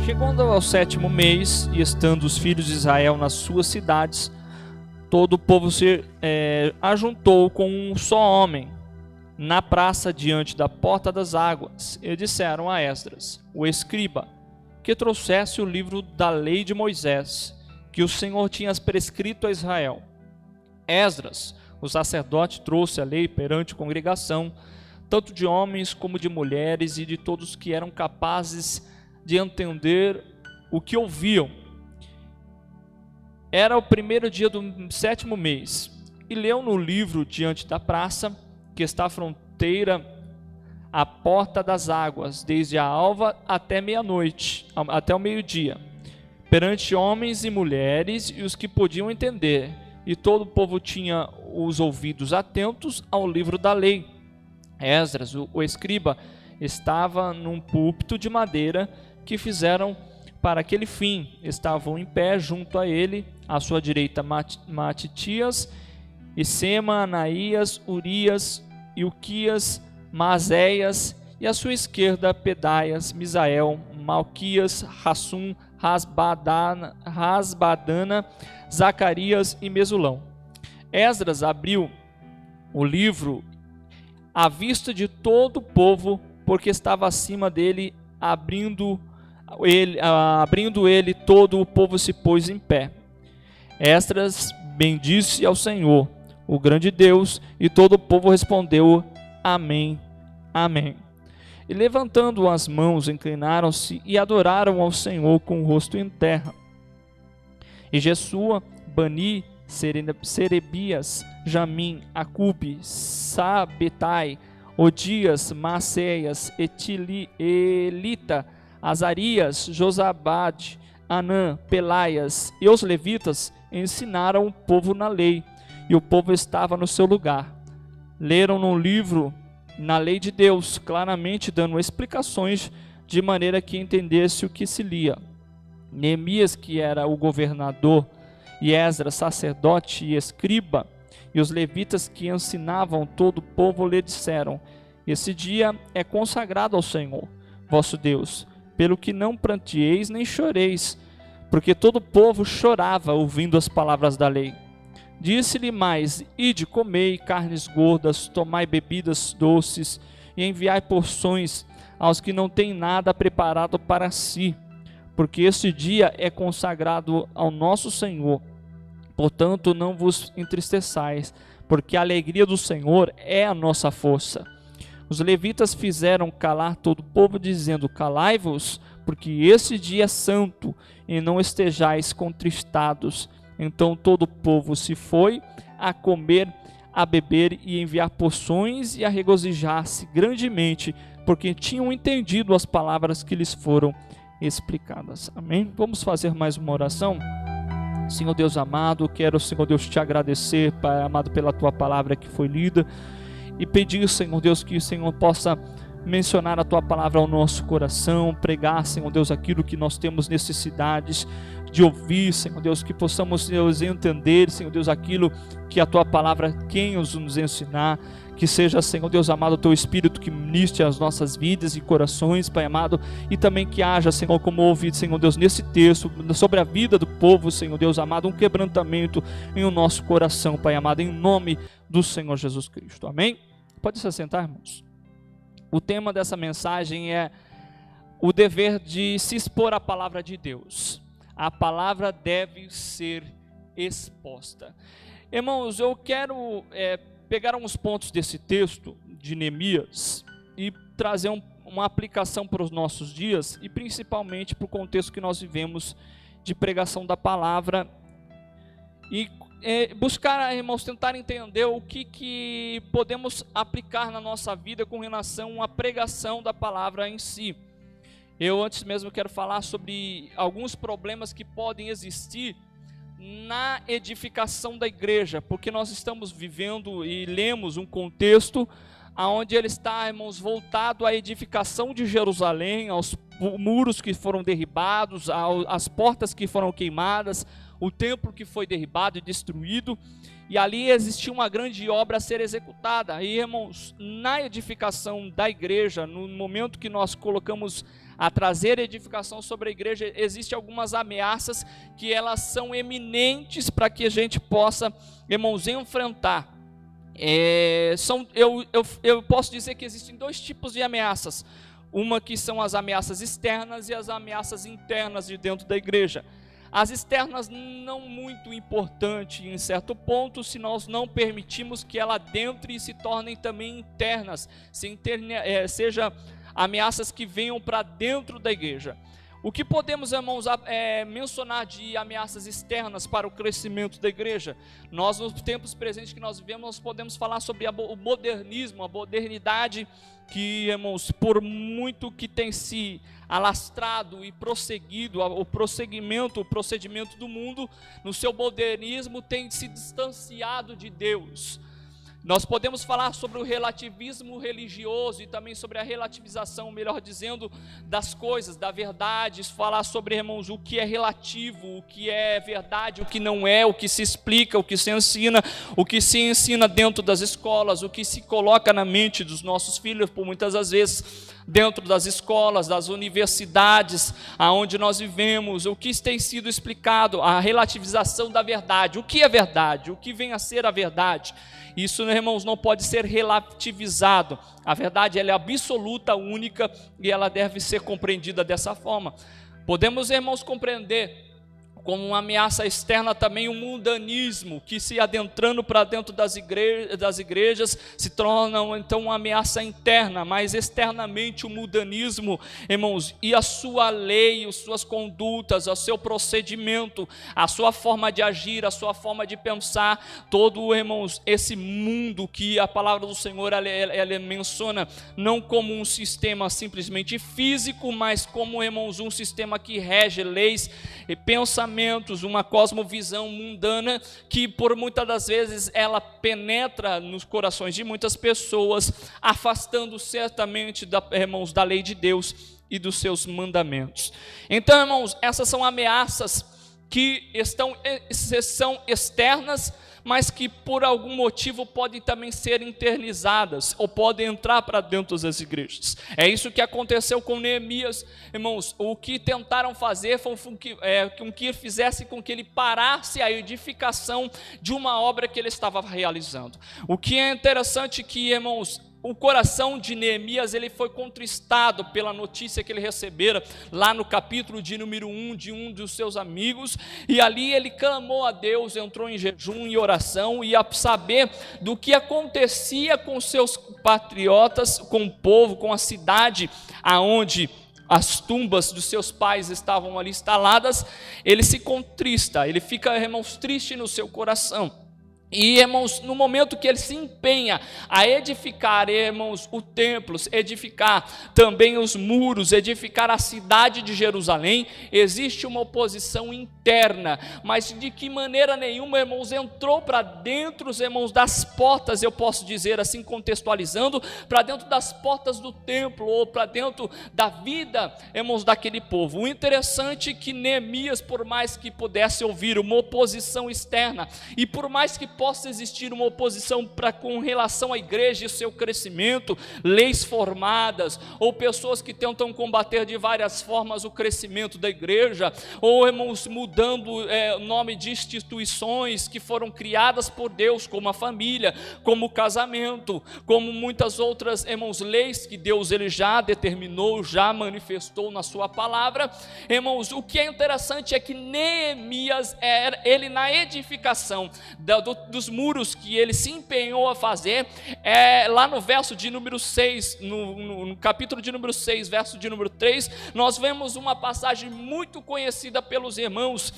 Chegando ao 7º mês, e estando os filhos de Israel nas suas cidades, todo o povo se ajuntou com um só homem, na praça diante da porta das águas, e disseram a Esdras, o escriba, que trouxesse o livro da lei de Moisés, que o Senhor tinha prescrito a Israel. Esdras, o sacerdote, trouxe a lei perante a congregação, tanto de homens como de mulheres, e de todos que eram capazes de entender o que ouviam. Era o 1º dia do 7º mês, e leu no livro diante da praça, que está à fronteira, à porta das águas, desde a alva até meia-noite, até o meio-dia, perante homens e mulheres e os que podiam entender, e todo o povo tinha os ouvidos atentos ao livro da lei. Esdras, o escriba, estava num púlpito de madeira que fizeram para aquele fim. Estavam em pé junto a ele, à sua direita Matitias, Isema, Anaías, Urias, Ilquias, Maazéias, e à sua esquerda Pedaias, Misael, Malquias, Hassum, Rasbadana, Zacarias e Mesulão. Esdras abriu o livro à vista de todo o povo, porque estava acima dele, abrindo ele, todo o povo se pôs em pé. Esdras bendisse ao Senhor, o grande Deus, e todo o povo respondeu: Amém, Amém. E levantando as mãos, inclinaram-se e adoraram ao Senhor com o rosto em terra. E Jesua, Bani, Serebias, Jamim, Acube, Sabetai, Odias, Maceias, Elita, Azarias, Josabade, Anã, Pelaias e os levitas ensinaram o povo na lei, e o povo estava no seu lugar. Leram no livro, na lei de Deus, claramente dando explicações de maneira que entendesse o que se lia. Neemias, que era o governador, e Esdras, sacerdote e escriba, e os levitas que ensinavam todo o povo lhe disseram: Esse dia é consagrado ao Senhor, vosso Deus, pelo que não pranteeis nem choreis, porque todo o povo chorava ouvindo as palavras da lei. Disse-lhe mais: Ide, comei carnes gordas, tomai bebidas doces, e enviai porções aos que não têm nada preparado para si, porque este dia é consagrado ao nosso Senhor. Portanto, não vos entristeçais, porque a alegria do Senhor é a nossa força. Os levitas fizeram calar todo o povo, dizendo: Calai-vos, porque esse dia é santo, e não estejais contristados. Então todo o povo se foi a comer, a beber e enviar porções e a regozijar-se grandemente, porque tinham entendido as palavras que lhes foram explicadas. Amém? Vamos fazer mais uma oração? Senhor Deus amado, quero, Senhor Deus, te agradecer, Pai amado, pela tua palavra que foi lida, e pedir, Senhor Deus, que o Senhor possa mencionar a tua palavra ao nosso coração, pregar, Senhor Deus, aquilo que nós temos necessidades de ouvir, Senhor Deus, que possamos, Deus, entender, Senhor Deus, aquilo que a tua palavra quer nos ensinar, que seja, Senhor Deus amado, o teu Espírito que ministre as nossas vidas e corações, Pai amado, e também que haja, Senhor, como ouvi, Senhor Deus, nesse texto, sobre a vida do povo, Senhor Deus amado, um quebrantamento em o nosso coração, Pai amado, em nome do Senhor Jesus Cristo. Amém? Pode se assentar, irmãos. O tema dessa mensagem é o dever de se expor à palavra de Deus. A palavra deve ser exposta. Irmãos, eu quero pegar alguns pontos desse texto de Neemias e trazer uma aplicação para os nossos dias e principalmente para o contexto que nós vivemos de pregação da palavra e buscar, irmãos, tentar entender o que podemos aplicar na nossa vida com relação à pregação da palavra em si. Eu antes mesmo quero falar sobre alguns problemas que podem existir na edificação da igreja, porque nós estamos vivendo e lemos um contexto onde ele está, irmãos, voltado à edificação de Jerusalém, aos muros que foram derribados, às portas que foram queimadas, o templo que foi derribado e destruído, e ali existia uma grande obra a ser executada. E, irmãos, na edificação da igreja, no momento que nós colocamos a trazer edificação sobre a igreja, existem algumas ameaças que elas são eminentes para que a gente possa, irmãos, enfrentar. Eu posso dizer que existem dois tipos de ameaças. Uma que são as ameaças externas e as ameaças internas de dentro da igreja. As externas não muito importante em certo ponto, se nós não permitirmos que ela adentre e se tornem também internas, seja ameaças que venham para dentro da igreja. O que podemos, irmãos, mencionar de ameaças externas para o crescimento da igreja? Nós, nos tempos presentes que nós vivemos, nós podemos falar sobre o modernismo, a modernidade que, irmãos, por muito que tem se alastrado e prosseguido, o procedimento do mundo, no seu modernismo, tem se distanciado de Deus. Nós podemos falar sobre o relativismo religioso e também sobre a relativização, melhor dizendo, das coisas, da verdade, falar sobre, irmãos, o que é relativo, o que é verdade, o que não é, o que se explica, o que se ensina dentro das escolas, o que se coloca na mente dos nossos filhos, por muitas das vezes, dentro das escolas, das universidades, aonde nós vivemos, o que tem sido explicado, a relativização da verdade, o que é verdade, o que vem a ser a verdade. Isso, irmãos, não pode ser relativizado. A verdade, ela é absoluta, única, e ela deve ser compreendida dessa forma. Podemos, irmãos, compreender como uma ameaça externa também o mundanismo, que se adentrando para dentro das igrejas, se torna então uma ameaça interna, mas externamente o mundanismo, irmãos, e a sua lei, as suas condutas, o seu procedimento, a sua forma de agir, a sua forma de pensar, todo, irmãos, esse mundo que a palavra do Senhor ela menciona, não como um sistema simplesmente físico, mas como, irmãos, um sistema que rege leis e pensamentos, uma cosmovisão mundana que por muitas das vezes ela penetra nos corações de muitas pessoas, afastando certamente, irmãos, da lei de Deus e dos seus mandamentos. Então, irmãos, essas são ameaças que são externas, mas que por algum motivo podem também ser internizadas, ou podem entrar para dentro das igrejas. É isso que aconteceu com Neemias, irmãos. O que tentaram fazer foi com que fizesse com que ele parasse a edificação de uma obra que ele estava realizando. O que é interessante que, irmãos, o coração de Neemias, ele foi contristado pela notícia que ele recebera lá no capítulo de número 1 de um dos seus amigos, e ali ele clamou a Deus, entrou em jejum e oração, e a saber do que acontecia com seus patriotas, com o povo, com a cidade aonde as tumbas dos seus pais estavam ali instaladas, ele se contrista, ele fica, irmãos, triste no seu coração. E, irmãos, no momento que ele se empenha a edificar, irmãos, o templo, edificar também os muros, edificar a cidade de Jerusalém, existe uma oposição interna, mas de que maneira nenhuma, irmãos, entrou para dentro, irmãos, das portas, eu posso dizer assim, contextualizando, para dentro das portas do templo, ou para dentro da vida, irmãos, daquele povo. O interessante é que Neemias, por mais que pudesse ouvir uma oposição externa, e por mais que possa existir uma oposição com relação à igreja e o seu crescimento, leis formadas, ou pessoas que tentam combater de várias formas o crescimento da igreja, ou, irmãos, mudando o nome de instituições que foram criadas por Deus, como a família, como o casamento, como muitas outras, irmãos, leis que Deus ele já determinou, já manifestou na sua palavra. Irmãos, o que é interessante é que Neemias, ele na edificação dos muros que ele se empenhou a fazer, lá no verso de número 6, no capítulo de número 6, verso de número 3, nós vemos uma passagem muito conhecida pelos irmãos,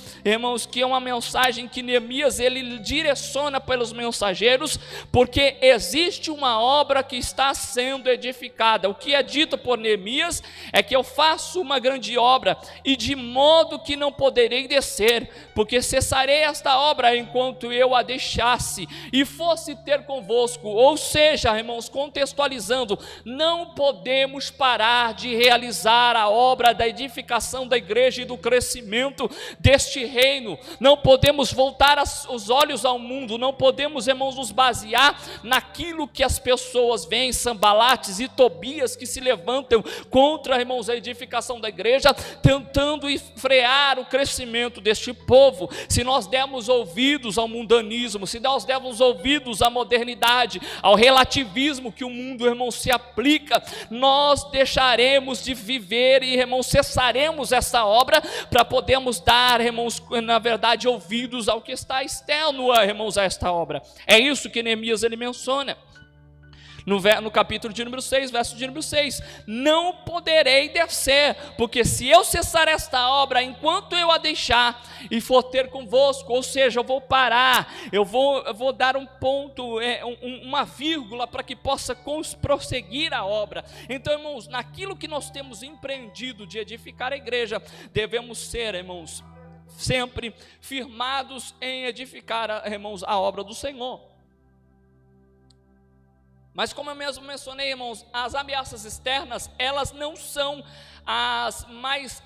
que é uma mensagem que Neemias ele direciona pelos mensageiros, porque existe uma obra que está sendo edificada. O que é dito por Neemias é que eu faço uma grande obra, e de modo que não poderei descer, porque cessarei esta obra enquanto eu a deixar. deixasse e fosse ter convosco. Ou seja, irmãos, contextualizando, não podemos parar de realizar a obra da edificação da igreja e do crescimento deste reino. Não podemos voltar os olhos ao mundo, não podemos, irmãos, nos basear naquilo que as pessoas veem, Sanbalates e Tobias, que se levantam contra, irmãos, a edificação da igreja, tentando frear o crescimento deste povo. Se nós dermos ouvidos ao mundanismo, se nós dermos ouvidos à modernidade, ao relativismo que o mundo, irmãos, se aplica, nós deixaremos de viver e, irmãos, cessaremos essa obra para podermos dar, irmãos, na verdade, ouvidos ao que está externo, irmãos, a esta obra. É isso que Neemias ele menciona. No capítulo de número 6, verso de número 6, não poderei descer, porque se eu cessar esta obra, enquanto eu a deixar e for ter convosco, ou seja, eu vou parar, eu vou dar um ponto, uma vírgula, para que possa prosseguir a obra. Então, irmãos, naquilo que nós temos empreendido de edificar a igreja, devemos ser, irmãos, sempre firmados em edificar, irmãos, a obra do Senhor. Mas como eu mesmo mencionei, irmãos, as ameaças externas, elas não são as mais,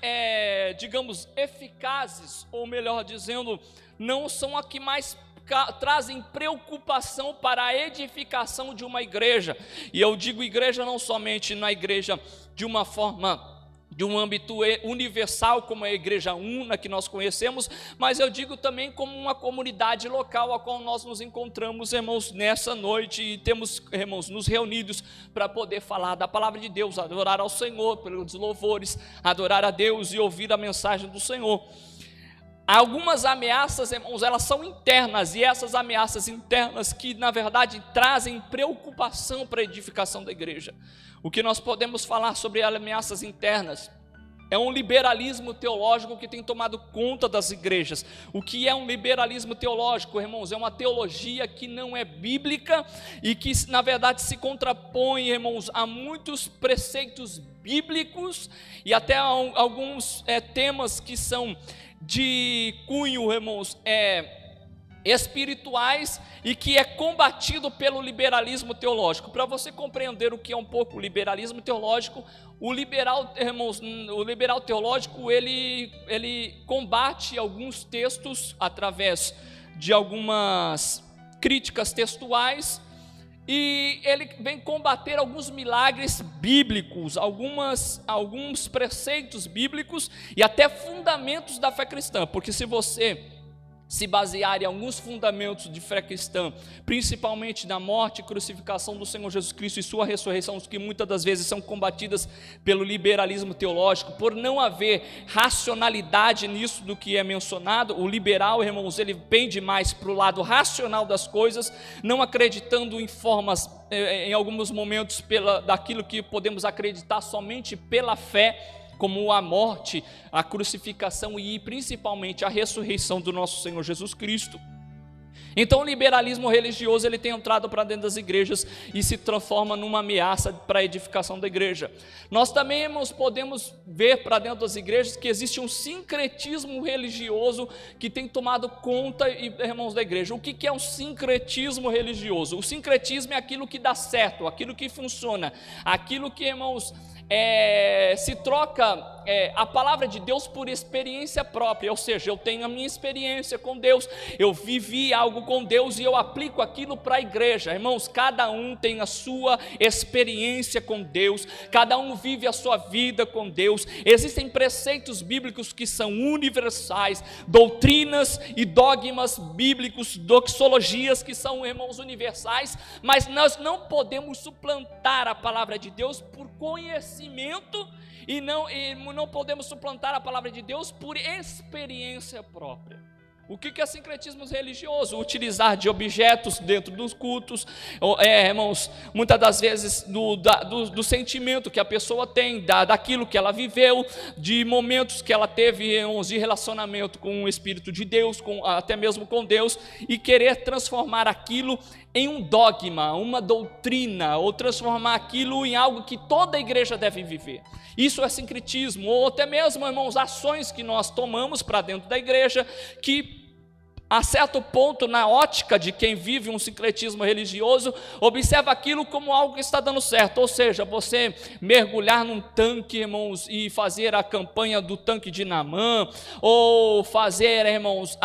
digamos, eficazes, ou melhor dizendo, não são as que mais trazem preocupação para a edificação de uma igreja. E eu digo igreja não somente na igreja de uma forma, de um âmbito universal, como a igreja una que nós conhecemos, mas eu digo também como uma comunidade local a qual nós nos encontramos, irmãos, nessa noite, e temos, irmãos, nos reunidos para poder falar da palavra de Deus, adorar ao Senhor pelos louvores, adorar a Deus e ouvir a mensagem do Senhor. Algumas ameaças, irmãos, elas são internas, e essas ameaças internas que, na verdade, trazem preocupação para a edificação da igreja. O que nós podemos falar sobre ameaças internas é um liberalismo teológico que tem tomado conta das igrejas. O que é um liberalismo teológico, irmãos? É uma teologia que não é bíblica e que, na verdade, se contrapõe, irmãos, a muitos preceitos bíblicos e até a alguns temas que são de cunho, irmãos, espirituais, e que é combatido pelo liberalismo teológico. Para você compreender o que é um pouco o liberalismo teológico, o liberal, irmãos, o liberal teológico, ele combate alguns textos através de algumas críticas textuais, e ele vem combater alguns milagres bíblicos, alguns preceitos bíblicos e até fundamentos da fé cristã, porque se você se basear em alguns fundamentos de fé cristã, principalmente na morte e crucificação do Senhor Jesus Cristo e sua ressurreição, que muitas das vezes são combatidas pelo liberalismo teológico, por não haver racionalidade nisso do que é mencionado. O liberal, irmãos, ele pende mais para o lado racional das coisas, não acreditando em formas, em alguns momentos, daquilo que podemos acreditar somente pela fé, como a morte, a crucificação e principalmente a ressurreição do nosso Senhor Jesus Cristo. Então o liberalismo religioso ele tem entrado para dentro das igrejas e se transforma numa ameaça para a edificação da igreja. Nós também, irmãos, podemos ver para dentro das igrejas que existe um sincretismo religioso que tem tomado conta, irmãos, da igreja. O que é um sincretismo religioso? O sincretismo é aquilo que dá certo, aquilo que funciona, aquilo que, irmãos, se troca a palavra de Deus por experiência própria, ou seja, eu tenho a minha experiência com Deus, eu vivi algo com Deus e eu aplico aquilo para a igreja. Irmãos, cada um tem a sua experiência com Deus, cada um vive a sua vida com Deus. Existem preceitos bíblicos que são universais, doutrinas e dogmas bíblicos, doxologias que são, irmãos, universais, mas nós não podemos suplantar a palavra de Deus por conhecimento e não podemos suplantar a palavra de Deus por experiência própria. O que é sincretismo religioso? Utilizar de objetos dentro dos cultos, irmãos, muitas das vezes do sentimento que a pessoa tem, daquilo que ela viveu, de momentos que ela teve, irmãos, de relacionamento com o Espírito de Deus, até mesmo com Deus, e querer transformar aquilo em um dogma, uma doutrina, ou transformar aquilo em algo que toda a igreja deve viver. Isso é sincretismo, ou até mesmo, irmãos, ações que nós tomamos para dentro da igreja, que A certo ponto, na ótica de quem vive um sincretismo religioso, observa aquilo como algo que está dando certo. Ou seja, você mergulhar num tanque, irmãos, e fazer a campanha do tanque de Naamã, ou fazer, irmãos,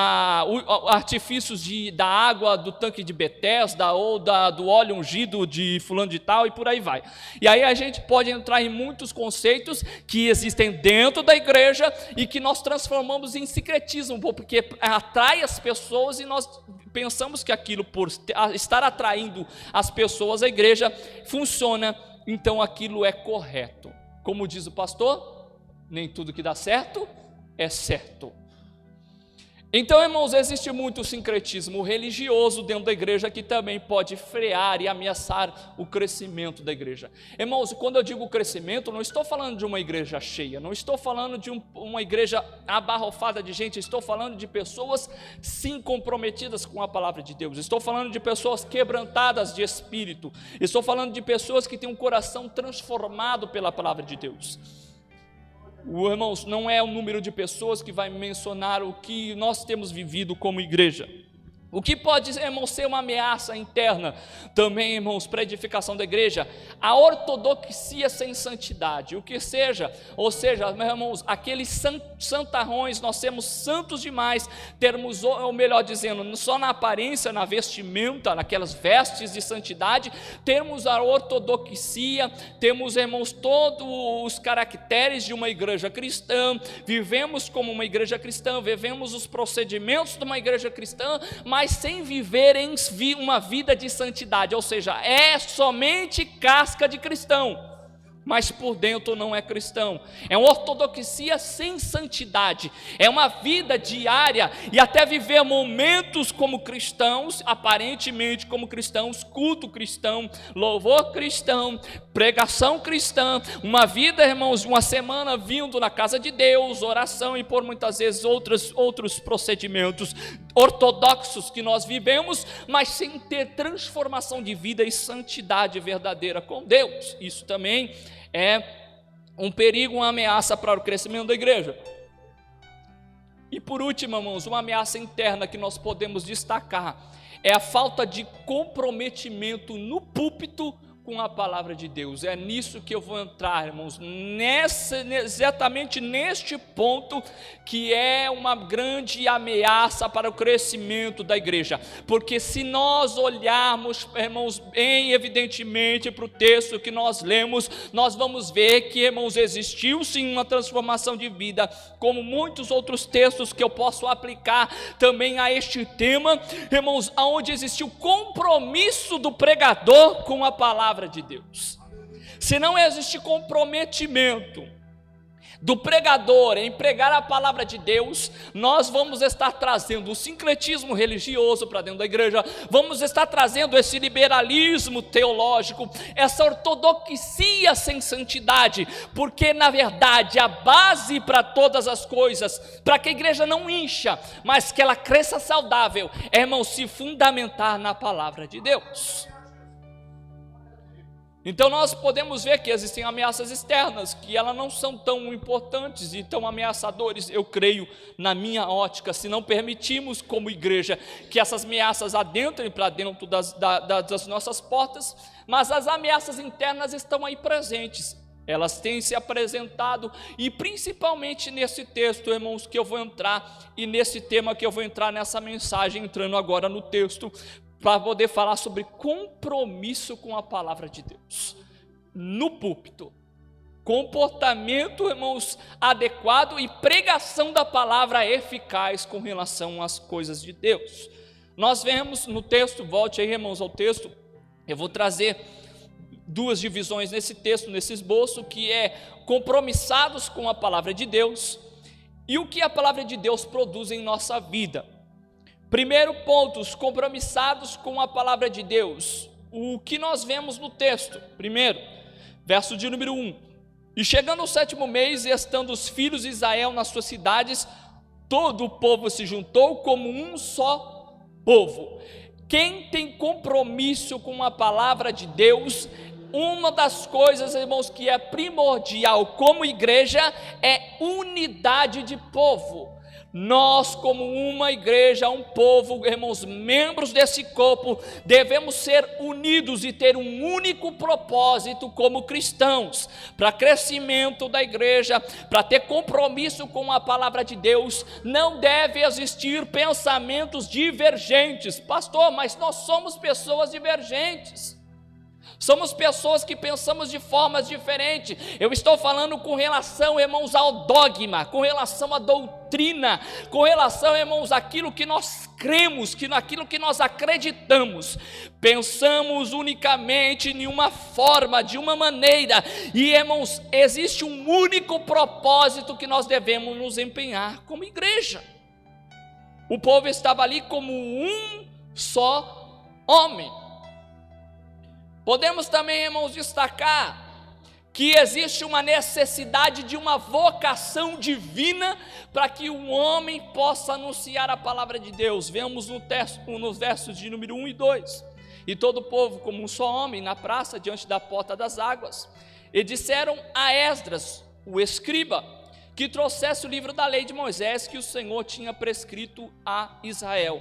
artifícios da água do tanque de Betesda, ou do óleo ungido de fulano de tal, e por aí vai. E aí a gente pode entrar em muitos conceitos que existem dentro da igreja e que nós transformamos em sincretismo, porque atrai as pessoas e nós pensamos que aquilo, por estar atraindo as pessoas à igreja, funciona, então aquilo é correto. Como diz o pastor, nem tudo que dá certo é certo. Então, irmãos, existe muito sincretismo religioso dentro da igreja que também pode frear e ameaçar o crescimento da igreja. Irmãos, quando eu digo crescimento, não estou falando de uma igreja cheia, não estou falando de uma igreja abarrofada de gente, estou falando de pessoas sim comprometidas com a palavra de Deus, estou falando de pessoas quebrantadas de espírito, estou falando de pessoas que têm um coração transformado pela palavra de Deus. Irmãos, não é o número de pessoas que vai mencionar o que nós temos vivido como igreja. O que pode, irmãos, ser uma ameaça interna também, irmãos, para a edificação da igreja? A ortodoxia sem santidade, o que seja, ou seja, meus irmãos, aqueles santarrões, nós temos santos demais, termos, ou melhor dizendo, só na aparência, na vestimenta, naquelas vestes de santidade, temos a ortodoxia, temos, irmãos, todos os caracteres de uma igreja cristã, vivemos como uma igreja cristã, vivemos os procedimentos de uma igreja cristã, mas sem viver em uma vida de santidade, ou seja, é somente casca de cristão, mas por dentro não é cristão. É uma ortodoxia sem santidade, é uma vida diária e até viver momentos como cristãos, aparentemente como cristãos, culto cristão, louvor cristão, pregação cristã, uma vida, irmãos, uma semana vindo na casa de Deus, oração e por muitas vezes outros procedimentos ortodoxos que nós vivemos, mas sem ter transformação de vida e santidade verdadeira com Deus. Isso também é um perigo, uma ameaça para o crescimento da igreja. E por último, irmãos, uma ameaça interna que nós podemos destacar é a falta de comprometimento no púlpito com a palavra de Deus. É nisso que eu vou entrar, irmãos, exatamente neste ponto que é uma grande ameaça para o crescimento da igreja, porque se nós olharmos, irmãos, bem evidentemente para o texto que nós lemos, nós vamos ver que, irmãos, existiu sim uma transformação de vida, como muitos outros textos que eu posso aplicar também a este tema, irmãos, onde existiu compromisso do pregador com a palavra de Deus. Se não existe comprometimento do pregador em pregar a palavra de Deus, nós vamos estar trazendo o sincretismo religioso para dentro da igreja, vamos estar trazendo esse liberalismo teológico, essa ortodoxia sem santidade, porque na verdade a base para todas as coisas, para que a igreja não incha, mas que ela cresça saudável, é, irmão, se fundamentar na palavra de Deus. Então nós podemos ver que existem ameaças externas, que elas não são tão importantes e tão ameaçadores, eu creio, na minha ótica, se não permitirmos como igreja que essas ameaças adentrem para dentro das nossas portas, mas as ameaças internas estão aí presentes, elas têm se apresentado, e principalmente nesse texto, irmãos, que eu vou entrar, e nesse tema que eu vou entrar nessa mensagem, entrando agora no texto, para poder falar sobre compromisso com a palavra de Deus, no púlpito, comportamento, irmãos, adequado e pregação da palavra eficaz com relação às coisas de Deus. Nós vemos no texto, volte aí, irmãos, ao texto, eu vou trazer duas divisões nesse texto, nesse esboço, que é compromissados com a palavra de Deus e o que a palavra de Deus produz em nossa vida. Primeiro ponto, os compromissados com a palavra de Deus. O que nós vemos no texto? Primeiro, verso de número 1. E chegando ao 7º mês, e estando os filhos de Israel nas suas cidades, todo o povo se juntou como um só povo. Quem tem compromisso com a palavra de Deus, uma das coisas, irmãos, que é primordial como igreja, é unidade de povo. Nós, como uma igreja, um povo, irmãos, membros desse corpo, devemos ser unidos e ter um único propósito como cristãos, para crescimento da igreja, para ter compromisso com a palavra de Deus. Não deve existir pensamentos divergentes. Pastor, mas nós somos pessoas divergentes. Somos pessoas que pensamos de formas diferentes. Eu estou falando com relação, irmãos, ao dogma, com relação à doutrina, com relação, irmãos, àquilo que nós cremos, naquilo que nós acreditamos. Pensamos unicamente em uma forma, de uma maneira, e, irmãos, existe um único propósito que nós devemos nos empenhar como igreja. O povo estava ali como um só homem. Podemos também, irmãos, destacar que existe uma necessidade de uma vocação divina para que o homem possa anunciar a palavra de Deus. Vemos nos versos de número 1 e 2. E todo o povo, como um só homem, na praça, diante da porta das águas, e disseram a Esdras, o escriba, que trouxesse o livro da lei de Moisés que o Senhor tinha prescrito a Israel.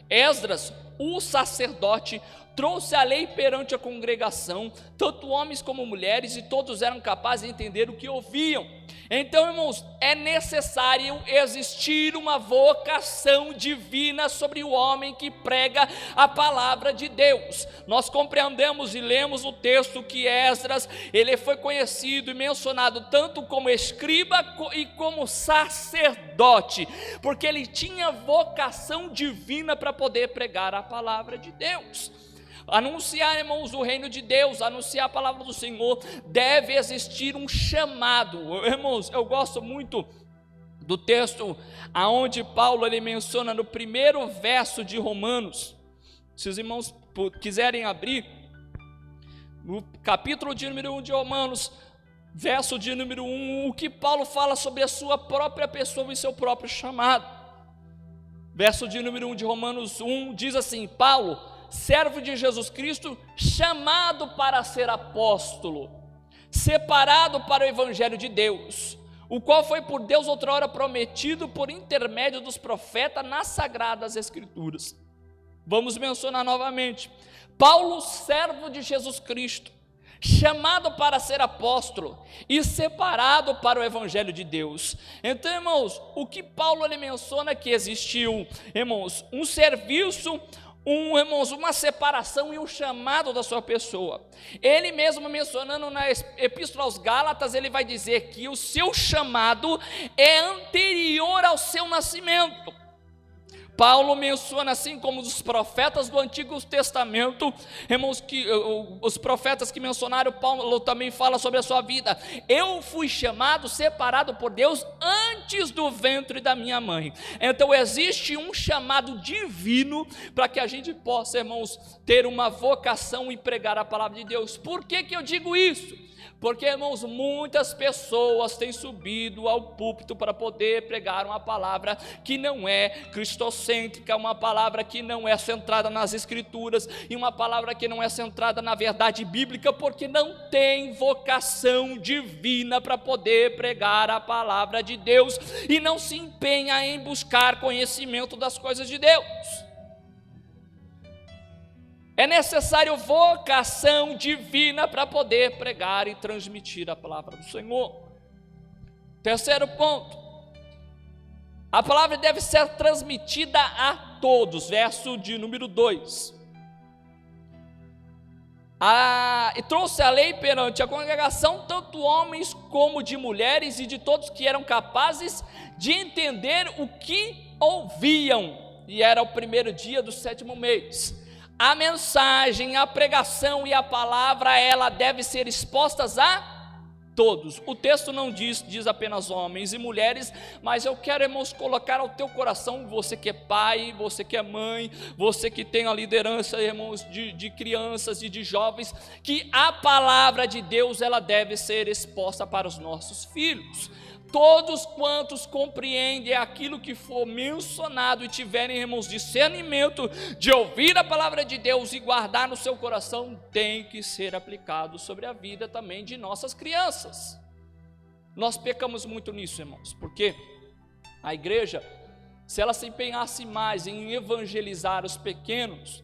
Esdras, o sacerdote, trouxe a lei perante a congregação, tanto homens como mulheres, e todos eram capazes de entender o que ouviam. Então, irmãos, é necessário existir uma vocação divina sobre o homem que prega a palavra de Deus. Nós compreendemos e lemos o texto que Esdras, ele foi conhecido e mencionado tanto como escriba e como sacerdote, porque ele tinha vocação divina para poder pregar a palavra de Deus. Anunciar, irmãos, o reino de Deus, anunciar a palavra do Senhor, deve existir um chamado. Irmãos, eu gosto muito do texto aonde Paulo ele menciona no primeiro verso de Romanos. Se os irmãos quiserem abrir, no capítulo de número 1 de Romanos, verso de número 1, o que Paulo fala sobre a sua própria pessoa e seu próprio chamado. Verso de número 1 de Romanos 1 diz assim: Paulo, servo de Jesus Cristo, chamado para ser apóstolo, separado para o evangelho de Deus, o qual foi por Deus outrora prometido por intermédio dos profetas nas sagradas escrituras. Vamos mencionar novamente: Paulo, servo de Jesus Cristo, chamado para ser apóstolo e separado para o evangelho de Deus. Então, irmãos, o que Paulo ele menciona que existiu, irmãos, um serviço, irmãos, uma separação e um chamado da sua pessoa. Ele mesmo mencionando na Epístola aos Gálatas, ele vai dizer que o seu chamado é anterior ao seu nascimento. Paulo menciona, assim como os profetas do Antigo Testamento, irmãos, que os profetas que mencionaram, Paulo também fala sobre a sua vida. Eu fui chamado, separado por Deus antes do ventre da minha mãe. Então existe um chamado divino para que a gente possa, irmãos, ter uma vocação e pregar a palavra de Deus. Por que eu digo isso? Porque, irmãos, muitas pessoas têm subido ao púlpito para poder pregar uma palavra que não é cristocêntrica, uma palavra que não é centrada nas escrituras, e uma palavra que não é centrada na verdade bíblica, porque não tem vocação divina para poder pregar a palavra de Deus, e não se empenha em buscar conhecimento das coisas de Deus. É necessário vocação divina para poder pregar e transmitir a palavra do Senhor. Terceiro ponto: a palavra deve ser transmitida a todos, verso de número 2. E trouxe a lei perante a congregação, tanto homens como de mulheres, e de todos que eram capazes de entender o que ouviam, e era o primeiro dia do 7º mês. A mensagem, a pregação e a palavra, ela deve ser expostas a todos. O texto não diz apenas homens e mulheres, mas eu quero, irmãos, colocar ao teu coração, você que é pai, você que é mãe, você que tem a liderança, irmãos, de crianças e de jovens, que a palavra de Deus, ela deve ser exposta para os nossos filhos. Todos quantos compreendem aquilo que for mencionado e tiverem, irmãos, discernimento de ouvir a palavra de Deus e guardar no seu coração, tem que ser aplicado sobre a vida também de nossas crianças. Nós pecamos muito nisso, irmãos, porque a igreja, se ela se empenhasse mais em evangelizar os pequenos,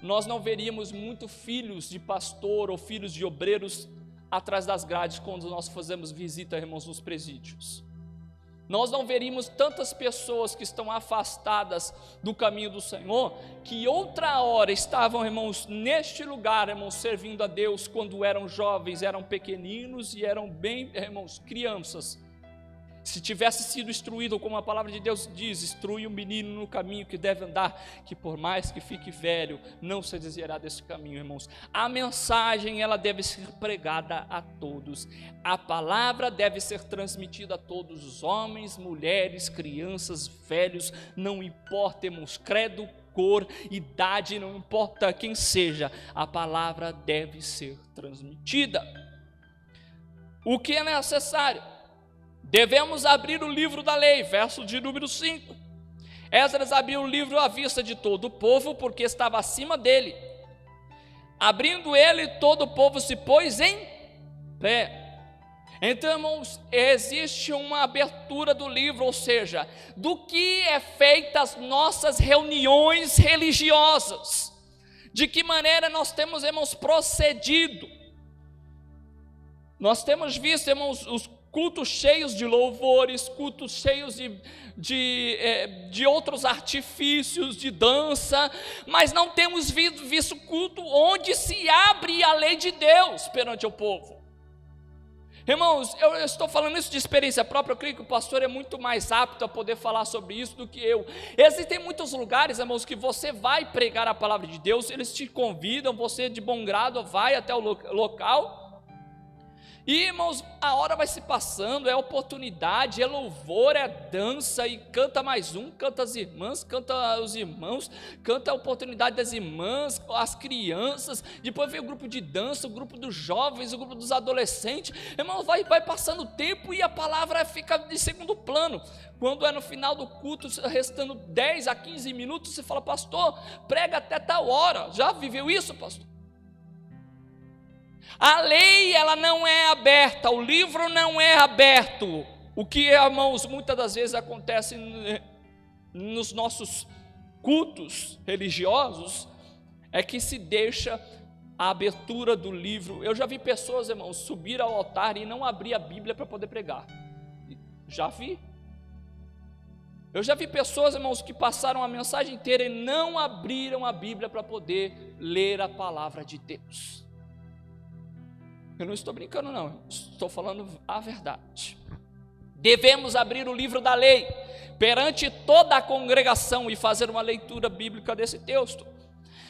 nós não veríamos muito filhos de pastor ou filhos de obreiros atrás das grades quando nós fazemos visita, irmãos, nos presídios. Nós não veríamos tantas pessoas que estão afastadas do caminho do Senhor, que outra hora estavam, irmãos, neste lugar, irmãos, servindo a Deus quando eram jovens, eram pequeninos e eram bem, irmãos, crianças. Se tivesse sido instruído, como a palavra de Deus diz, instrui o menino no caminho que deve andar, que por mais que fique velho, não se desviará desse caminho, irmãos. A mensagem, ela deve ser pregada a todos. A palavra deve ser transmitida a todos os homens, mulheres, crianças, velhos, não importa, irmãos, credo, cor, idade, não importa quem seja, a palavra deve ser transmitida. O que é necessário? Devemos abrir o livro da lei, verso de número 5. Esdras abriu o livro à vista de todo o povo, porque estava acima dele. Abrindo ele, todo o povo se pôs em pé. Então, irmãos, existe uma abertura do livro, ou seja, do que é feita as nossas reuniões religiosas, de que maneira nós temos, irmãos, procedido. Nós temos visto, irmãos, os cultos cheios de louvores, cultos cheios de outros artifícios, de dança, mas não temos visto culto onde se abre a lei de Deus perante o povo. Irmãos, eu estou falando isso de experiência própria, eu creio que o pastor é muito mais apto a poder falar sobre isso do que eu. Existem muitos lugares, irmãos, que você vai pregar a palavra de Deus, eles te convidam, você de bom grado vai até o local. E, irmãos, a hora vai se passando, é oportunidade, é louvor, é dança, e canta mais um, canta as irmãs, canta os irmãos, canta a oportunidade das irmãs, as crianças, depois vem o grupo de dança, o grupo dos jovens, o grupo dos adolescentes. Irmãos, vai passando o tempo e a palavra fica de segundo plano. Quando é no final do culto, restando 10 a 15 minutos, você fala: pastor, prega até tal hora. Já viveu isso, pastor? A lei, ela não é aberta, o livro não é aberto. O que, irmãos, muitas das vezes acontece nos nossos cultos religiosos é que se deixa a abertura do livro. Eu já vi pessoas, irmãos, subir ao altar e não abrir a Bíblia para poder pregar. Já vi. Eu já vi pessoas, irmãos, que passaram a mensagem inteira e não abriram a Bíblia para poder ler a palavra de Deus. Eu não estou brincando, não, estou falando a verdade. Devemos abrir o livro da lei perante toda a congregação e fazer uma leitura bíblica desse texto.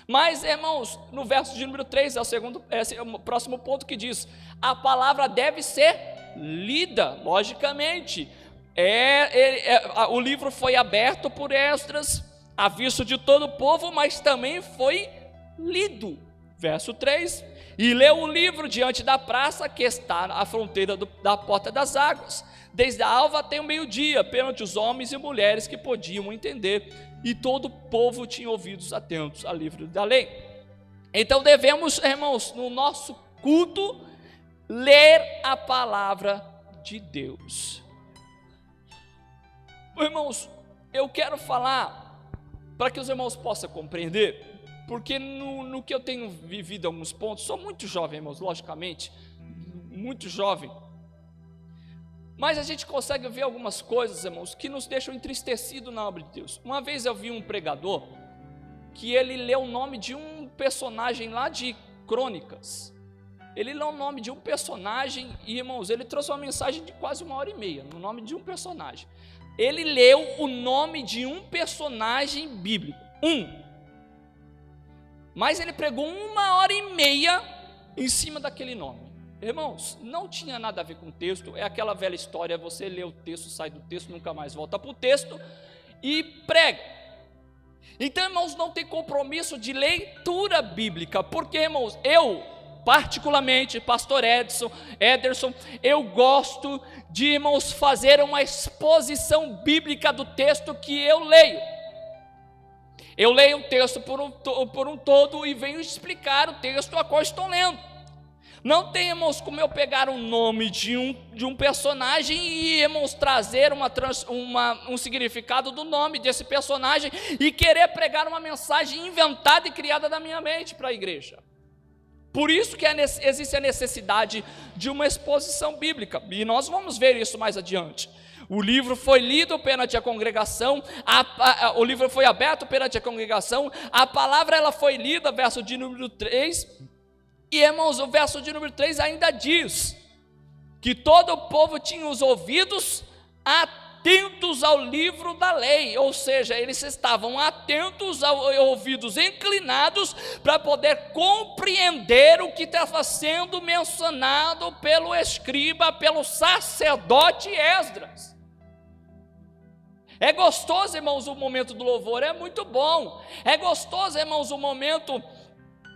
Mas, irmãos, no verso de número 3, é o próximo ponto que diz: a palavra deve ser lida, logicamente. O livro foi aberto por Esdras, à vista de todo o povo, mas também foi lido. Verso 3: e leu o livro diante da praça que está à fronteira da porta das águas, desde a alva até o meio-dia, perante os homens e mulheres que podiam entender, e todo o povo tinha ouvidos atentos ao livro da lei. Então devemos, irmãos, no nosso culto, ler a palavra de Deus. Irmãos, eu quero falar para que os irmãos possam compreender, porque no que eu tenho vivido alguns pontos, sou muito jovem, irmãos, logicamente, muito jovem, mas a gente consegue ver algumas coisas, irmãos, que nos deixam entristecidos na obra de Deus. Uma vez eu vi um pregador, que ele leu o nome de um personagem lá de Crônicas. Ele leu o nome de um personagem e, irmãos, ele trouxe uma mensagem de quase 1h30, no nome de um personagem. Ele leu o nome de um personagem bíblico, mas ele pregou 1h30 em cima daquele nome. Irmãos, não tinha nada a ver com o texto, é aquela velha história, você lê o texto, sai do texto, nunca mais volta para o texto e prega. Então, irmãos, não tem compromisso de leitura bíblica, porque, irmãos, eu, particularmente, pastor Ederson, eu gosto de, irmãos, fazer uma exposição bíblica do texto que eu leio. Eu leio o texto por um todo e venho explicar o texto a qual estou lendo. Não tem, irmãos, como eu pegar o nome de um personagem e, irmãos, trazer um significado do nome desse personagem e querer pregar uma mensagem inventada e criada da minha mente para a igreja. Por isso que existe a necessidade de uma exposição bíblica, e nós vamos ver isso mais adiante. O livro foi lido perante a congregação, o livro foi aberto perante a congregação, a palavra ela foi lida, verso de número 3, e, irmãos, o verso de número 3 ainda diz que todo o povo tinha os ouvidos atentos ao livro da lei, ou seja, eles estavam atentos, ouvidos inclinados, para poder compreender o que estava sendo mencionado pelo escriba, pelo sacerdote Esdras. É gostoso, irmãos, o momento do louvor, é muito bom. É gostoso, irmãos, o momento,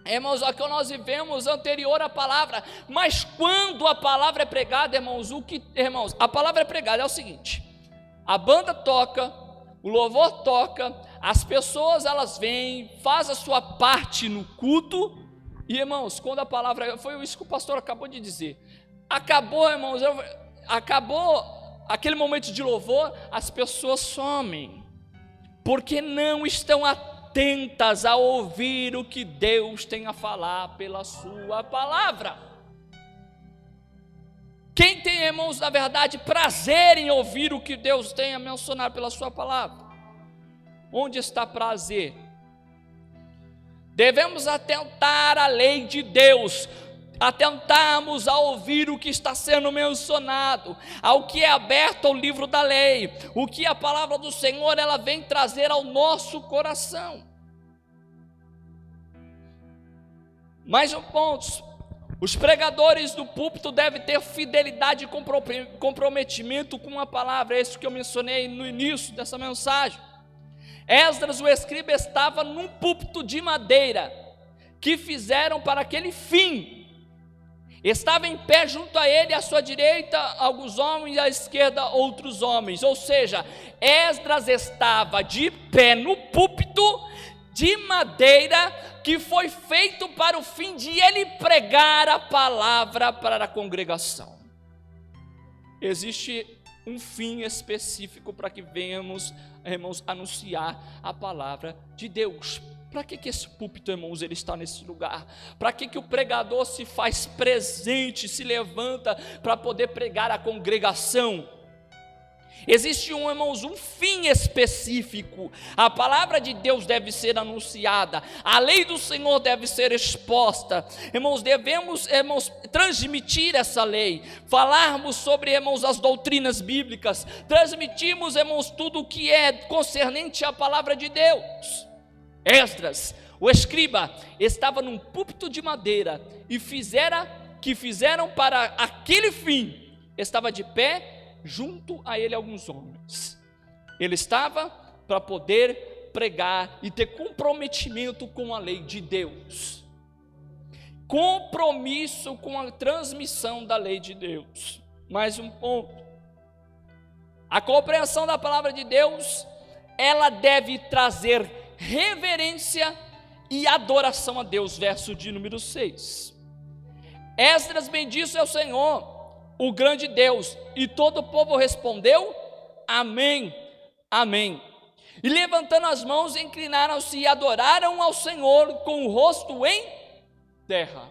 irmãos, que nós vivemos anterior à palavra. Mas quando a palavra é pregada, irmãos, irmãos, a palavra é pregada é o seguinte: a banda toca, o louvor toca, as pessoas elas vêm, faz a sua parte no culto, e, irmãos, quando a palavra, foi isso que o pastor acabou de dizer, acabou, irmãos, acabou aquele momento de louvor, as pessoas somem, porque não estão atentas a ouvir o que Deus tem a falar pela sua palavra. Quem tem, irmãos, na verdade, prazer em ouvir o que Deus tem a mencionar pela sua palavra? Onde está prazer? Devemos atentar à lei de Deus, atentarmos a ouvir o que está sendo mencionado, ao que é aberto ao livro da lei, o que a palavra do Senhor ela vem trazer ao nosso coração. Mais um ponto: os pregadores do púlpito devem ter fidelidade e comprometimento com a palavra. É isso que eu mencionei no início dessa mensagem. Esdras, o escriba, estava num púlpito de madeira, que fizeram para aquele fim. Estava em pé junto a ele, à sua direita alguns homens, à esquerda outros homens. Ou seja, Esdras estava de pé no púlpito de madeira, que foi feito para o fim de ele pregar a palavra para a congregação. Existe um fim específico para que venhamos, irmãos, anunciar a palavra de Deus. Para que esse púlpito, irmãos, ele está nesse lugar? Para que o pregador se faz presente, se levanta para poder pregar a congregação? Existe, irmãos, um fim específico. A palavra de Deus deve ser anunciada, a lei do Senhor deve ser exposta. Irmãos, devemos, irmãos, transmitir essa lei, falarmos sobre, irmãos, as doutrinas bíblicas, transmitirmos, irmãos, tudo o que é concernente à palavra de Deus. Esdras, o escriba, estava num púlpito de madeira e fizeram para aquele fim. Estava de pé, junto a ele alguns homens. Ele estava para poder pregar e ter comprometimento com a lei de Deus, compromisso com a transmissão da lei de Deus. Mais um ponto: a compreensão da palavra de Deus, ela deve trazer reverência e adoração a Deus. Verso de número 6. Esdras bendisse ao Senhor, o grande Deus, e todo o povo respondeu: amém, amém. E levantando as mãos, inclinaram-se e adoraram ao Senhor com o rosto em terra.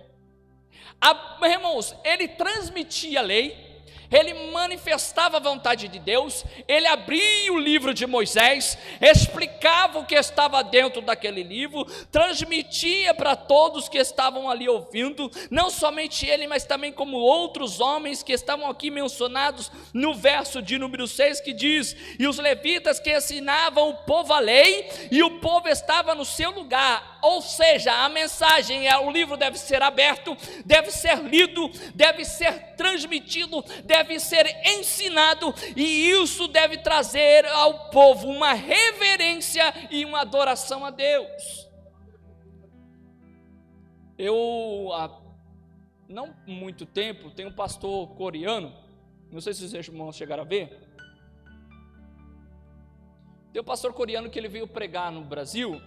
Irmãos, ele transmitia a lei, ele manifestava a vontade de Deus, ele abria o livro de Moisés, explicava o que estava dentro daquele livro, transmitia para todos que estavam ali ouvindo, não somente ele, mas também como outros homens que estavam aqui mencionados no verso de número 6, que diz: e os levitas que ensinavam o povo a lei, e o povo estava no seu lugar. Ou seja, a mensagem, o livro deve ser aberto, deve ser lido, deve ser transmitido, deve ser ensinado, e isso deve trazer ao povo uma reverência e uma adoração a Deus. Eu, há não muito tempo, tem um pastor coreano, não sei se os irmãos chegaram a ver. Tem um pastor coreano que ele veio pregar no Brasil,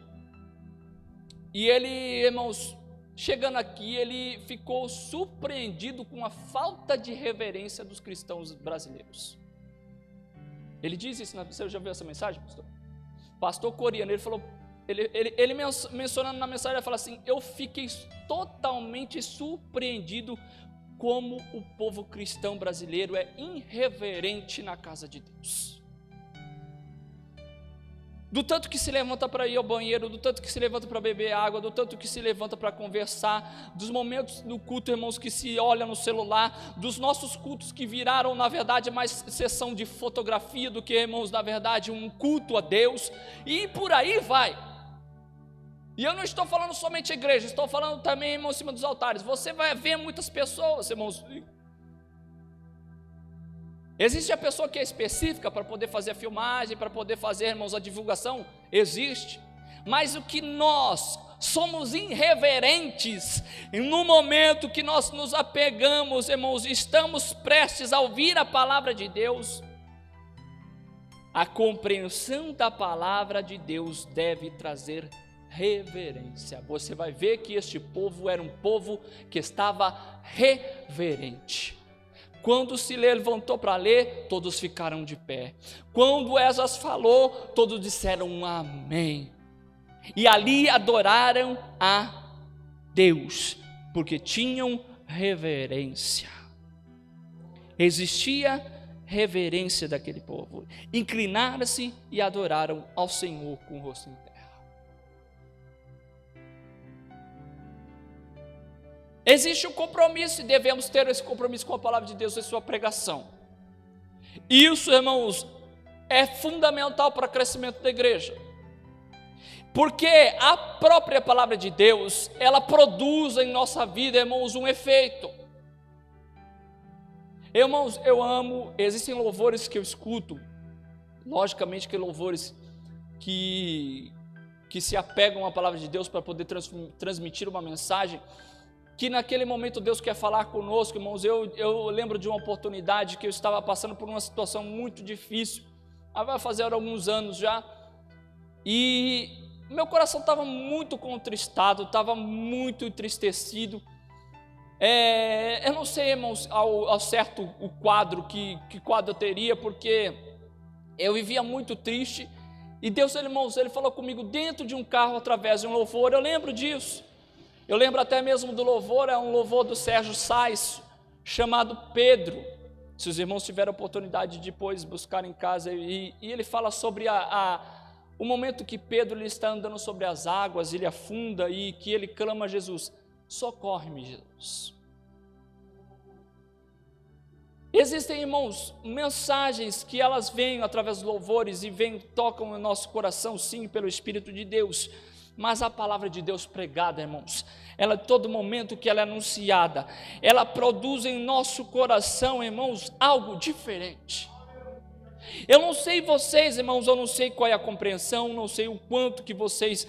e ele, irmãos, chegando aqui, ele ficou surpreendido com a falta de reverência dos cristãos brasileiros. Ele diz isso, você já viu essa mensagem, pastor? Pastor coreano, ele falou, ele mencionando na mensagem, ele fala assim: eu fiquei totalmente surpreendido como o povo cristão brasileiro é irreverente na casa de Deus. Do tanto que se levanta para ir ao banheiro, do tanto que se levanta para beber água, do tanto que se levanta para conversar, dos momentos do culto, irmãos, que se olha no celular, dos nossos cultos que viraram, na verdade, mais sessão de fotografia do que, irmãos, na verdade, um culto a Deus, e por aí vai. E eu não estou falando somente igreja, estou falando também, irmãos, em cima dos altares. Você vai ver muitas pessoas, irmãos. Existe a pessoa que é específica para poder fazer a filmagem, para poder fazer, irmãos, a divulgação? Existe. Mas o que nós somos irreverentes, no momento que nós nos apegamos, irmãos, estamos prestes a ouvir a palavra de Deus, a compreensão da palavra de Deus deve trazer reverência. Você vai ver que este povo era um povo que estava reverente. Quando se levantou para ler, todos ficaram de pé. Quando Esdras falou, todos disseram amém. E ali adoraram a Deus, porque tinham reverência. Existia reverência daquele povo. Inclinaram-se e adoraram ao Senhor com o rosto em terra. Existe um compromisso e devemos ter esse compromisso com a palavra de Deus em sua pregação. Isso, irmãos, é fundamental para o crescimento da igreja. Porque a própria palavra de Deus, ela produz em nossa vida, irmãos, um efeito. Irmãos, eu amo, existem louvores que eu escuto, logicamente que louvores que se apegam à palavra de Deus para poder transmitir uma mensagem, que naquele momento Deus quer falar conosco, irmãos. Eu lembro de uma oportunidade que eu estava passando por uma situação muito difícil, vai fazer alguns anos já, e meu coração estava muito contristado, estava muito entristecido. Eu não sei, irmãos, ao certo o quadro, que quadro eu teria, porque eu vivia muito triste, e Deus, irmãos, Ele falou comigo dentro de um carro, através de um louvor. Eu lembro disso. Eu lembro até mesmo do louvor, é um louvor do Sérgio Sais, chamado Pedro. Se os irmãos tiverem a oportunidade de depois buscar em casa, e ele fala sobre o momento que Pedro ele está andando sobre as águas, ele afunda e que ele clama a Jesus: socorre-me, Jesus. Existem, irmãos, mensagens que elas vêm através dos louvores e tocam no nosso coração, sim, pelo Espírito de Deus. Mas a palavra de Deus pregada, irmãos, ela, todo momento que ela é anunciada, ela produz em nosso coração, irmãos, algo diferente. Eu não sei vocês, irmãos, eu não sei qual é a compreensão, não sei o quanto que vocês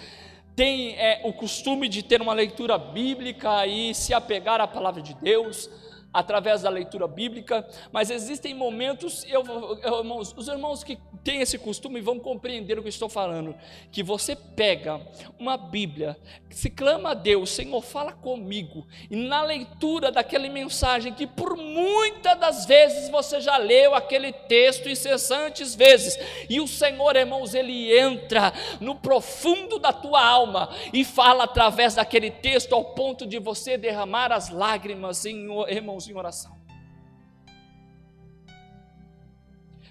têm o costume de ter uma leitura bíblica e se apegar à palavra de Deus através da leitura bíblica, mas existem momentos, irmãos, os irmãos que têm esse costume vão compreender o que eu estou falando, que você pega uma Bíblia, se clama a Deus: Senhor, fala comigo, e na leitura daquela mensagem, que por muitas das vezes você já leu aquele texto incessantes vezes, e o Senhor, irmãos, Ele entra no profundo da tua alma, e fala através daquele texto, ao ponto de você derramar as lágrimas, irmãos, em oração.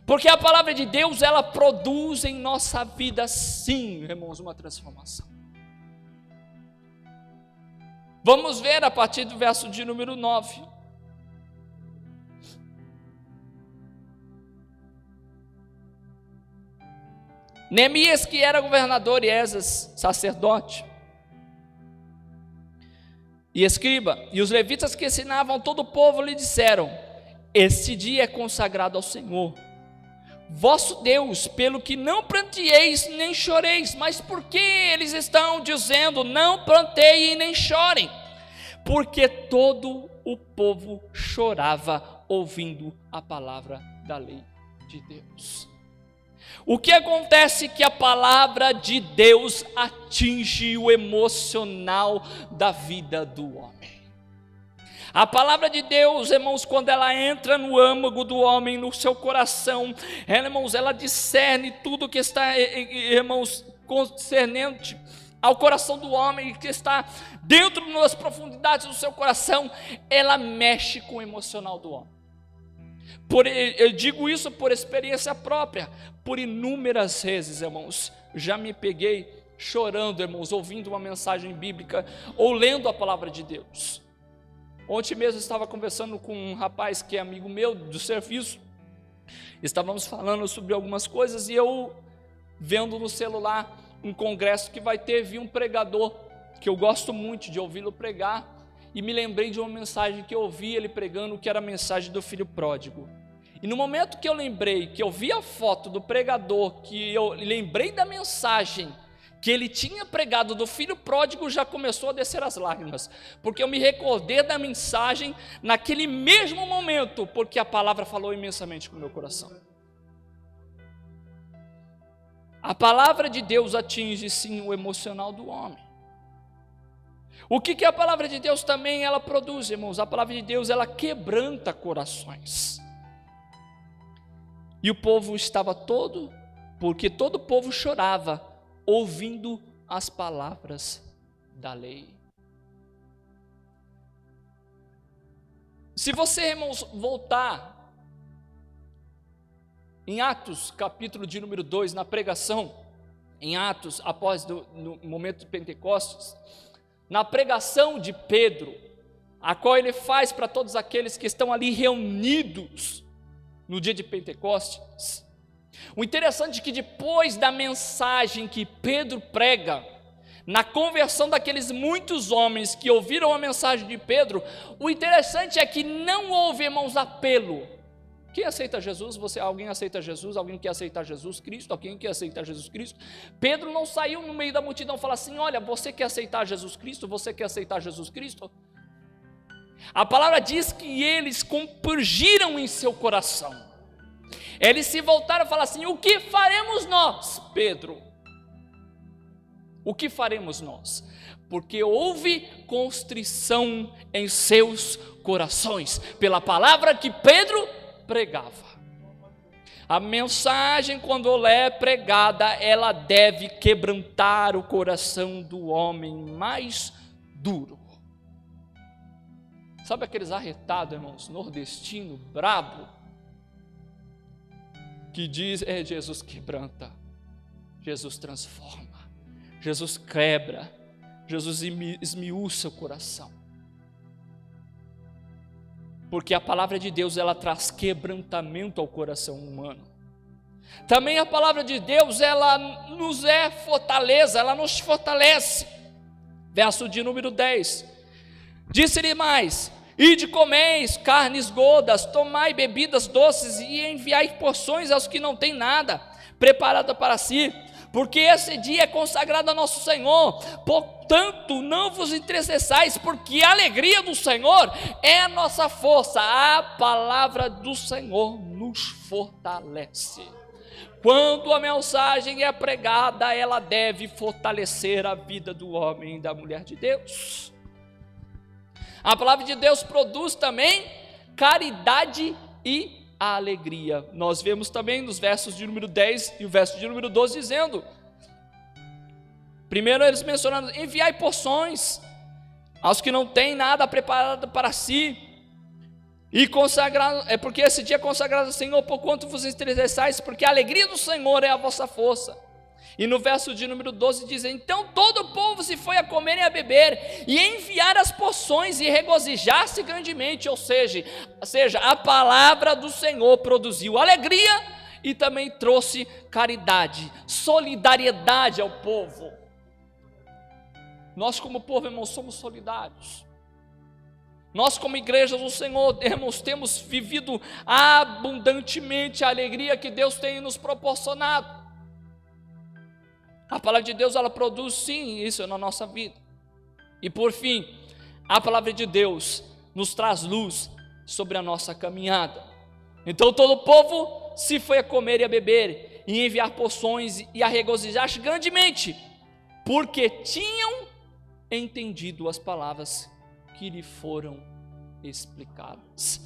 Porque a palavra de Deus, ela produz em nossa vida, sim, irmãos, uma transformação. Vamos ver a partir do verso de número 9. Neemias, que era governador, e Esdras, sacerdote e escriba, e os levitas que ensinavam todo o povo, lhe disseram: este dia é consagrado ao Senhor vosso Deus, pelo que não planteeis nem choreis. Mas por que eles estão dizendo não planteiem nem chorem? Porque todo o povo chorava ouvindo a palavra da lei de Deus. O que acontece é que a palavra de Deus atinge o emocional da vida do homem. A palavra de Deus, irmãos, quando ela entra no âmago do homem, no seu coração, irmãos, ela discerne tudo que está, irmãos, concernente ao coração do homem, que está dentro das profundidades do seu coração, ela mexe com o emocional do homem. Eu digo isso por experiência própria, por inúmeras vezes, irmãos, já me peguei chorando, irmãos, ouvindo uma mensagem bíblica ou lendo a palavra de Deus. Ontem mesmo eu estava conversando com um rapaz que é amigo meu do serviço, estávamos falando sobre algumas coisas e eu vendo no celular um congresso que vai ter, vi um pregador que eu gosto muito de ouvi-lo pregar e me lembrei de uma mensagem que eu ouvi ele pregando, que era a mensagem do filho pródigo. E no momento que eu lembrei, que eu vi a foto do pregador, que eu lembrei da mensagem que ele tinha pregado do filho pródigo, já começou a descer as lágrimas, porque eu me recordei da mensagem naquele mesmo momento, porque a palavra falou imensamente com o meu coração. A palavra de Deus atinge sim o emocional do homem. O que a palavra de Deus também ela produz, irmãos? A palavra de Deus ela quebranta corações. E o povo estava porque todo o povo chorava, ouvindo as palavras da lei. Se você, irmãos, voltar em Atos, capítulo de número 2, na pregação, em Atos, após no momento de Pentecostes, na pregação de Pedro, a qual ele faz para todos aqueles que estão ali reunidos no dia de Pentecostes. O interessante é que depois da mensagem que Pedro prega, na conversão daqueles muitos homens que ouviram a mensagem de Pedro, o interessante é que não houve, irmãos, apelo. Quem aceita Jesus? Alguém aceita Jesus? Alguém quer aceitar Jesus Cristo? Alguém quer aceitar Jesus Cristo? Pedro não saiu no meio da multidão e falou assim: olha, você quer aceitar Jesus Cristo? Você quer aceitar Jesus Cristo? A palavra diz que eles compungiram em seu coração. Eles se voltaram e falaram assim: o que faremos nós, Pedro? O que faremos nós? Porque houve constrição em seus corações, pela palavra que Pedro pregava. A mensagem, quando ela é pregada, ela deve quebrantar o coração do homem mais duro. Sabe aqueles arretados, irmãos, nordestino, brabo, que diz, Jesus quebranta, Jesus transforma, Jesus quebra, Jesus esmiuça o coração. Porque a palavra de Deus, ela traz quebrantamento ao coração humano. Também a palavra de Deus, ela nos é fortaleza, ela nos fortalece. Verso de número 10. Disse-lhe mais: ide comeis carnes gordas, tomai bebidas doces e enviai porções aos que não têm nada preparado para si, porque esse dia é consagrado a nosso Senhor. Portanto, não vos entristeçais, porque a alegria do Senhor é a nossa força. A palavra do Senhor nos fortalece. Quando a mensagem é pregada, ela deve fortalecer a vida do homem e da mulher de Deus. A palavra de Deus produz também caridade e alegria. Nós vemos também nos versos de número 10 e o verso de número 12 dizendo, primeiro eles mencionando: enviai porções aos que não têm nada preparado para si, e consagrado, porque esse dia é consagrado ao Senhor, porquanto vos entristeçais, porque a alegria do Senhor é a vossa força. E no verso de número 12 diz: então todo o povo se foi a comer e a beber, e enviar as porções, e regozijar-se grandemente. Ou seja, a palavra do Senhor produziu alegria e também trouxe caridade, solidariedade ao povo. Nós como povo, irmãos, somos solidários. Nós como igreja do Senhor, irmãos, temos vivido abundantemente a alegria que Deus tem nos proporcionado. A palavra de Deus, ela produz sim isso na nossa vida. E por fim, a palavra de Deus nos traz luz sobre a nossa caminhada. Então todo o povo se foi a comer e a beber, e enviar porções e a regozijar-se grandemente, porque tinham entendido as palavras que lhe foram explicadas.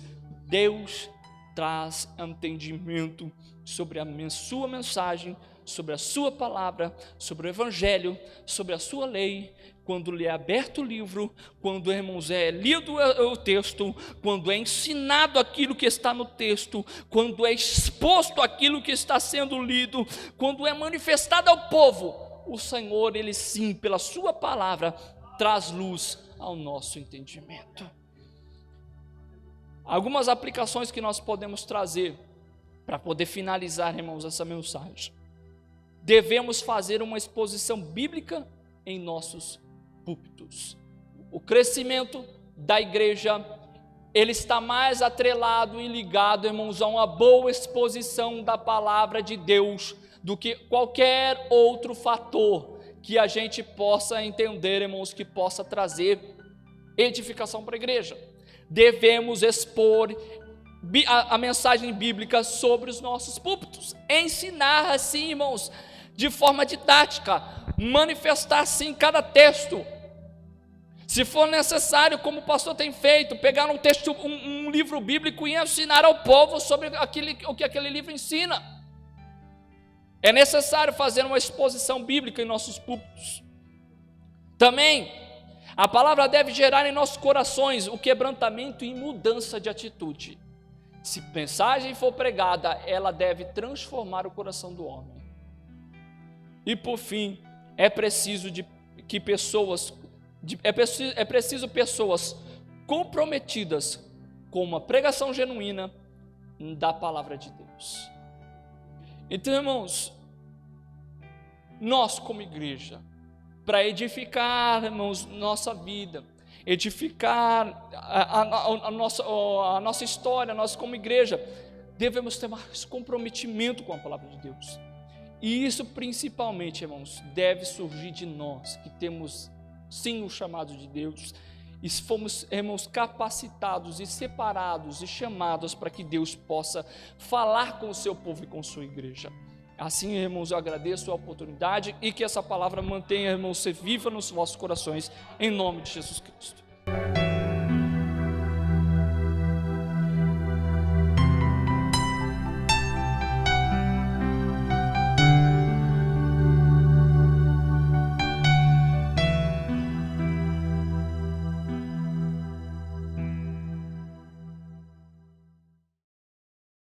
Deus traz entendimento sobre a sua mensagem, sobre a sua palavra, sobre o evangelho, sobre a sua lei, quando lhe é aberto o livro, quando, irmãos, é lido o texto, quando é ensinado aquilo que está no texto, quando é exposto aquilo que está sendo lido, quando é manifestado ao povo, o Senhor, Ele sim, pela sua palavra, traz luz ao nosso entendimento. Algumas aplicações que nós podemos trazer para poder finalizar, irmãos, essa mensagem. Devemos fazer uma exposição bíblica em nossos púlpitos. O crescimento da igreja, ele está mais atrelado e ligado, irmãos, a uma boa exposição da palavra de Deus do que qualquer outro fator que a gente possa entender, irmãos, que possa trazer edificação para a igreja. Devemos expor a mensagem bíblica sobre os nossos púlpitos, ensinar assim, irmãos, de forma didática, manifestar assim cada texto. Se for necessário, como o pastor tem feito, pegar um texto, um livro bíblico e ensinar ao povo sobre o que aquele livro ensina. É necessário fazer uma exposição bíblica em nossos púlpitos. Também, a palavra deve gerar em nossos corações o quebrantamento e mudança de atitude. Se mensagem for pregada, ela deve transformar o coração do homem. E por fim, é preciso pessoas comprometidas com uma pregação genuína da palavra de Deus. Então, irmãos, nós como igreja, para edificar, irmãos, nossa vida, edificar a nossa história, nós como igreja, devemos ter mais comprometimento com a palavra de Deus. E isso principalmente, irmãos, deve surgir de nós, que temos sim o chamado de Deus, e fomos, irmãos, capacitados e separados e chamados para que Deus possa falar com o seu povo e com sua igreja. Assim, irmãos, eu agradeço a oportunidade e que essa palavra mantenha, irmãos, ser viva nos vossos corações, em nome de Jesus Cristo.